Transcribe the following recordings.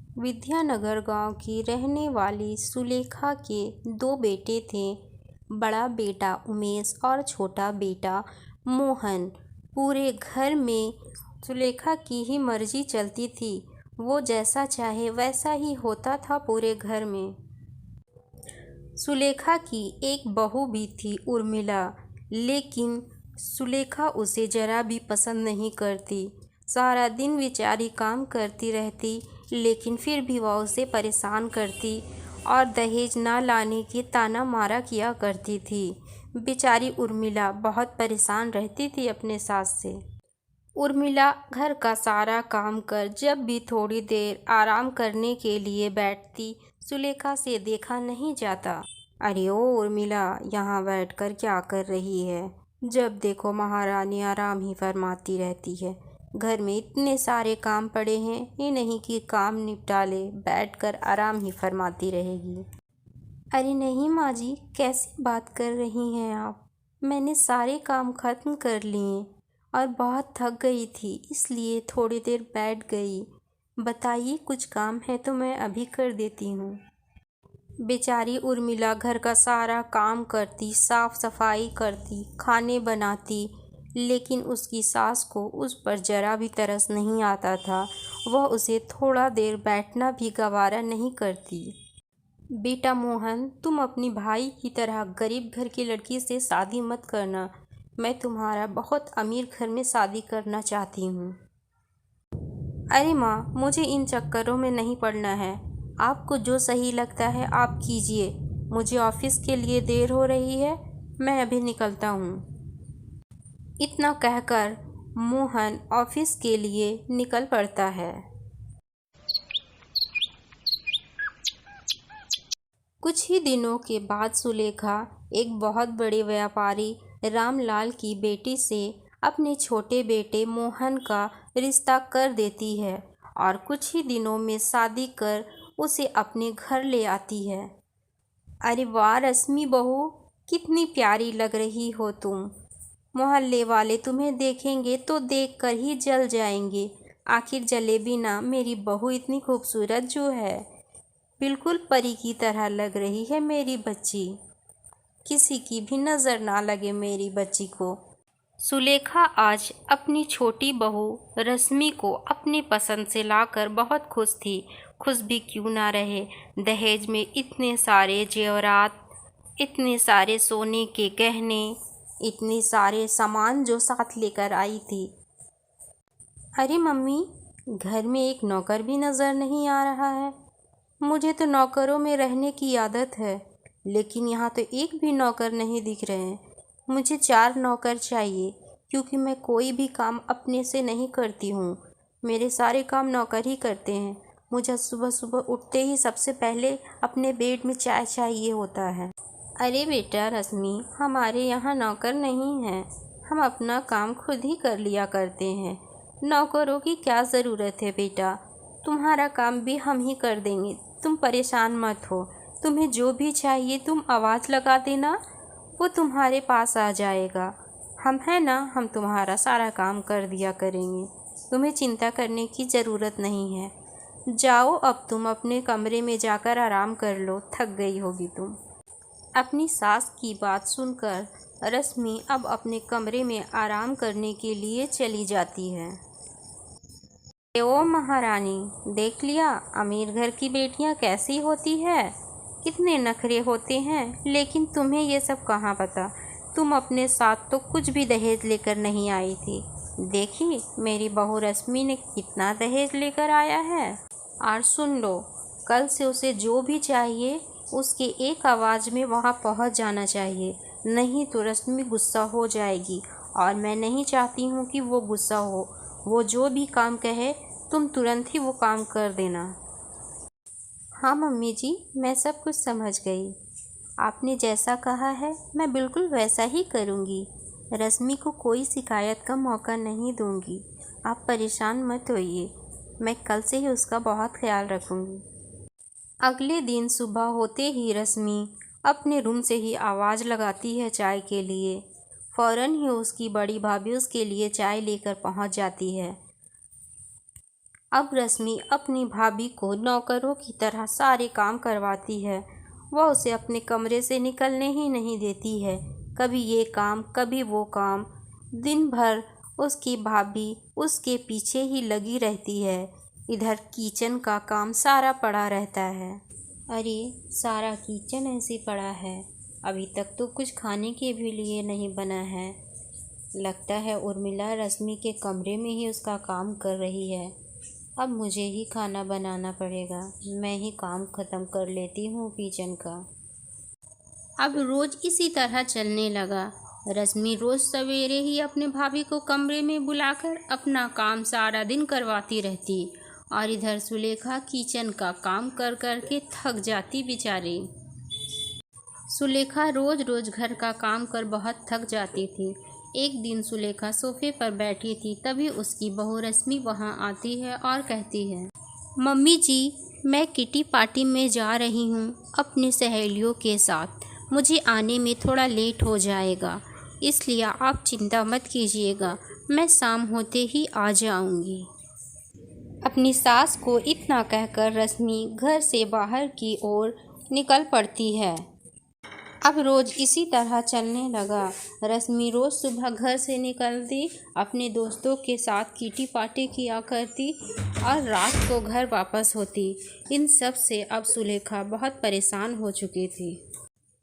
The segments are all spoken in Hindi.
विद्यानगर गांव की रहने वाली सुलेखा के दो बेटे थे। बड़ा बेटा उमेश और छोटा बेटा मोहन। पूरे घर में सुलेखा की ही मर्जी चलती थी। वो जैसा चाहे वैसा ही होता था पूरे घर में। सुलेखा की एक बहू भी थी, उर्मिला, लेकिन सुलेखा उसे जरा भी पसंद नहीं करती। सारा दिन बेचारी काम करती रहती, लेकिन फिर भी वह उसे परेशान करती और दहेज ना लाने की ताना मारा किया करती थी। बेचारी उर्मिला बहुत परेशान रहती थी अपने सास से। उर्मिला घर का सारा काम कर जब भी थोड़ी देर आराम करने के लिए बैठती, सुलेखा से देखा नहीं जाता। अरे ओ उर्मिला, यहाँ बैठकर क्या कर रही है? जब देखो महारानी आराम ही फरमाती रहती है। घर में इतने सारे काम पड़े हैं, ये नहीं कि काम निपटा ले, बैठकर आराम ही फरमाती रहेगी। अरे नहीं माँ जी, कैसी बात कर रही हैं आप? मैंने सारे काम खत्म कर लिए और बहुत थक गई थी, इसलिए थोड़ी देर बैठ गई। बताइए, कुछ काम है तो मैं अभी कर देती हूँ। बेचारी उर्मिला घर का सारा काम करती, साफ सफाई करती, खाने बनाती, लेकिन उसकी सास को उस पर जरा भी तरस नहीं आता था। वह उसे थोड़ा देर बैठना भी गवारा नहीं करती। बेटा मोहन, तुम अपनी भाई की तरह गरीब घर की लड़की से शादी मत करना। मैं तुम्हारा बहुत अमीर घर में शादी करना चाहती हूँ। अरे माँ, मुझे इन चक्करों में नहीं पड़ना है। आपको जो सही लगता है आप कीजिए। मुझे ऑफिस के लिए देर हो रही है, मैं अभी निकलता हूँ। इतना कहकर मोहन ऑफिस के लिए निकल पड़ता है। कुछ ही दिनों के बाद सुलेखा एक बहुत बड़े व्यापारी रामलाल की बेटी से अपने छोटे बेटे मोहन का रिश्ता कर देती है और कुछ ही दिनों में शादी कर उसे अपने घर ले आती है। अरे वाह रश्मि बहू, कितनी प्यारी लग रही हो तुम। मोहल्ले वाले तुम्हें देखेंगे तो देखकर ही जल जाएंगे। आखिर जले बिना मेरी बहू इतनी खूबसूरत जो है, बिल्कुल परी की तरह लग रही है मेरी बच्ची। किसी की भी नज़र ना लगे मेरी बच्ची को। सुलेखा आज अपनी छोटी बहू रश्मि को अपनी पसंद से लाकर बहुत खुश थी। खुश भी क्यों ना रहे, दहेज में इतने सारे जेवरात, इतने सारे सोने के गहने, इतने सारे सामान जो साथ लेकर आई थी। अरे मम्मी, घर में एक नौकर भी नज़र नहीं आ रहा है। मुझे तो नौकरों में रहने की आदत है, लेकिन यहाँ तो एक भी नौकर नहीं दिख रहे हैं। मुझे 4 नौकर चाहिए, क्योंकि मैं कोई भी काम अपने से नहीं करती हूँ। मेरे सारे काम नौकर ही करते हैं। मुझे सुबह सुबह उठते ही सबसे पहले अपने बेड में चाय चाहिए होता है। अरे बेटा रश्मि, हमारे यहाँ नौकर नहीं हैं। हम अपना काम खुद ही कर लिया करते हैं। नौकरों की क्या ज़रूरत है बेटा? तुम्हारा काम भी हम ही कर देंगे, तुम परेशान मत हो। तुम्हें जो भी चाहिए तुम आवाज़ लगा देना, वो तुम्हारे पास आ जाएगा। हम हैं ना, हम तुम्हारा सारा काम कर दिया करेंगे। तुम्हें चिंता करने की ज़रूरत नहीं है। जाओ, अब तुम अपने कमरे में जाकर आराम कर लो, थक गई होगी तुम। अपनी सास की बात सुनकर रश्मि अब अपने कमरे में आराम करने के लिए चली जाती है। ओ महारानी, देख लिया अमीर घर की बेटियां कैसी होती है, कितने नखरे होते हैं। लेकिन तुम्हें ये सब कहाँ पता, तुम अपने साथ तो कुछ भी दहेज लेकर नहीं आई थी। देखी मेरी बहू रश्मि ने कितना दहेज लेकर आया है। और सुन लो, कल से उसे जो भी चाहिए उसके एक आवाज़ में वहाँ पहुँच जाना चाहिए, नहीं तो रश्मि गुस्सा हो जाएगी और मैं नहीं चाहती हूँ कि वो गुस्सा हो। वो जो भी काम कहे तुम तुरंत ही वो काम कर देना। हाँ मम्मी जी, मैं सब कुछ समझ गई। आपने जैसा कहा है मैं बिल्कुल वैसा ही करूँगी। रश्मि को कोई शिकायत का मौका नहीं दूँगी। आप परेशान मत होइए, मैं कल से ही उसका बहुत ख्याल रखूँगी। अगले दिन सुबह होते ही रश्मि अपने रूम से ही आवाज़ लगाती है चाय के लिए। फ़ौरन ही उसकी बड़ी भाभी उसके लिए चाय लेकर पहुँच जाती है। अब रश्मि अपनी भाभी को नौकरों की तरह सारे काम करवाती है। वह उसे अपने कमरे से निकलने ही नहीं देती है। कभी ये काम, कभी वो काम। दिन भर उसकी भाभी उसके पीछे ही लगी रहती है। इधर किचन का काम सारा पड़ा रहता है। अरे, सारा किचन ऐसे पड़ा है, अभी तक तो कुछ खाने के भी लिए नहीं बना है। लगता है उर्मिला रश्मि के कमरे में ही उसका काम कर रही है। अब मुझे ही खाना बनाना पड़ेगा। मैं ही काम ख़त्म कर लेती हूँ किचन का। अब रोज़ इसी तरह चलने लगा। रश्मि रोज़ सवेरे ही अपने भाभी को कमरे में बुलाकर अपना काम सारा दिन करवाती रहती और इधर सुलेखा किचन का काम कर कर के थक जाती बेचारी। सुलेखा रोज़ रोज़ घर का काम कर बहुत थक जाती थी। एक दिन सुलेखा सोफे पर बैठी थी, तभी उसकी बहू रश्मि वहाँ आती है और कहती है, मम्मी जी, मैं किटी पार्टी में जा रही हूँ अपनी सहेलियों के साथ। मुझे आने में थोड़ा लेट हो जाएगा, इसलिए आप चिंता मत कीजिएगा, मैं शाम होते ही आ जाऊँगी। अपनी सास को इतना कहकर रश्मि घर से बाहर की ओर निकल पड़ती है। अब रोज़ इसी तरह चलने लगा। रश्मि रोज़ सुबह घर से निकलती, अपने दोस्तों के साथ किटी पार्टी किया करती और रात को घर वापस होती। इन सब से अब सुलेखा बहुत परेशान हो चुकी थी।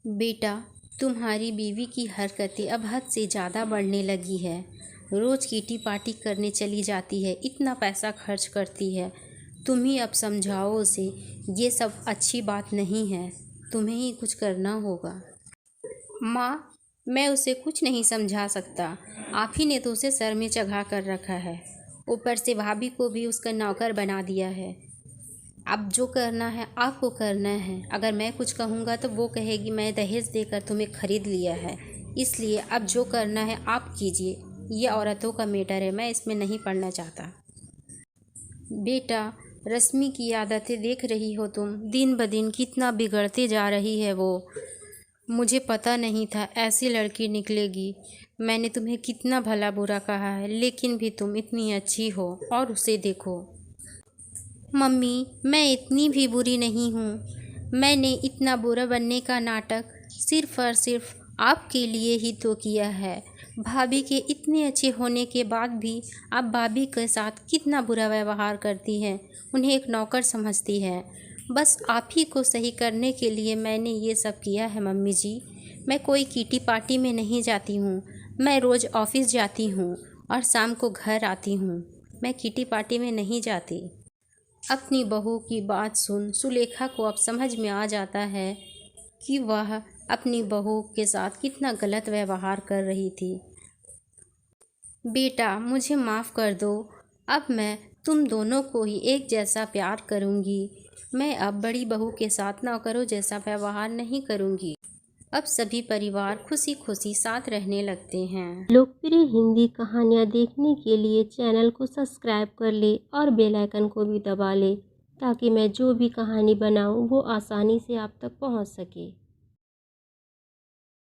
बेटा, तुम्हारी बीवी की हरकतें अब हद से ज़्यादा बढ़ने लगी है। रोज़ किटी पार्टी करने चली जाती है, इतना पैसा खर्च करती है। तुम ही अब समझाओ उसे, ये सब अच्छी बात नहीं है, तुम्हें ही कुछ करना होगा। माँ, मैं उसे कुछ नहीं समझा सकता, आप ही ने तो उसे सर में चढ़ा कर रखा है। ऊपर से भाभी को भी उसका नौकर बना दिया है। अब जो करना है आपको करना है। अगर मैं कुछ कहूँगा तो वो कहेगी मैं दहेज देकर तुम्हें खरीद लिया है, इसलिए अब जो करना है आप कीजिए। ये औरतों का मैटर है, मैं इसमें नहीं पड़ना चाहता। बेटा, रश्मि की आदतें देख रही हो तुम, दिन ब दिन कितना बिगड़ते जा रही है वो। मुझे पता नहीं था ऐसी लड़की निकलेगी। मैंने तुम्हें कितना भला बुरा कहा है, लेकिन भी तुम इतनी अच्छी हो। और उसे देखो। मम्मी, मैं इतनी भी बुरी नहीं हूँ। मैंने इतना बुरा बनने का नाटक सिर्फ़ और सिर्फ आपके लिए ही तो किया है। भाभी के इतने अच्छे होने के बाद भी आप भाभी के साथ कितना बुरा व्यवहार करती हैं, उन्हें एक नौकर समझती है। बस आप ही को सही करने के लिए मैंने ये सब किया है मम्मी जी। मैं कोई किटी पार्टी में नहीं जाती हूँ, मैं रोज़ ऑफिस जाती हूँ और शाम को घर आती हूँ। मैं किटी पार्टी में नहीं जाती। अपनी बहू की बात सुन सुलेखा को अब समझ में आ जाता है कि वह अपनी बहू के साथ कितना गलत व्यवहार कर रही थी। बेटा, मुझे माफ़ कर दो, अब मैं तुम दोनों को ही एक जैसा प्यार करूँगी। मैं अब बड़ी बहू के साथ नौकरों जैसा व्यवहार नहीं करूँगी। अब सभी परिवार खुशी खुशी साथ रहने लगते हैं। लोकप्रिय हिंदी कहानियाँ देखने के लिए चैनल को सब्सक्राइब कर ले और बेल आइकन को भी दबा ले, ताकि मैं जो भी कहानी बनाऊँ वो आसानी से आप तक पहुँच सके।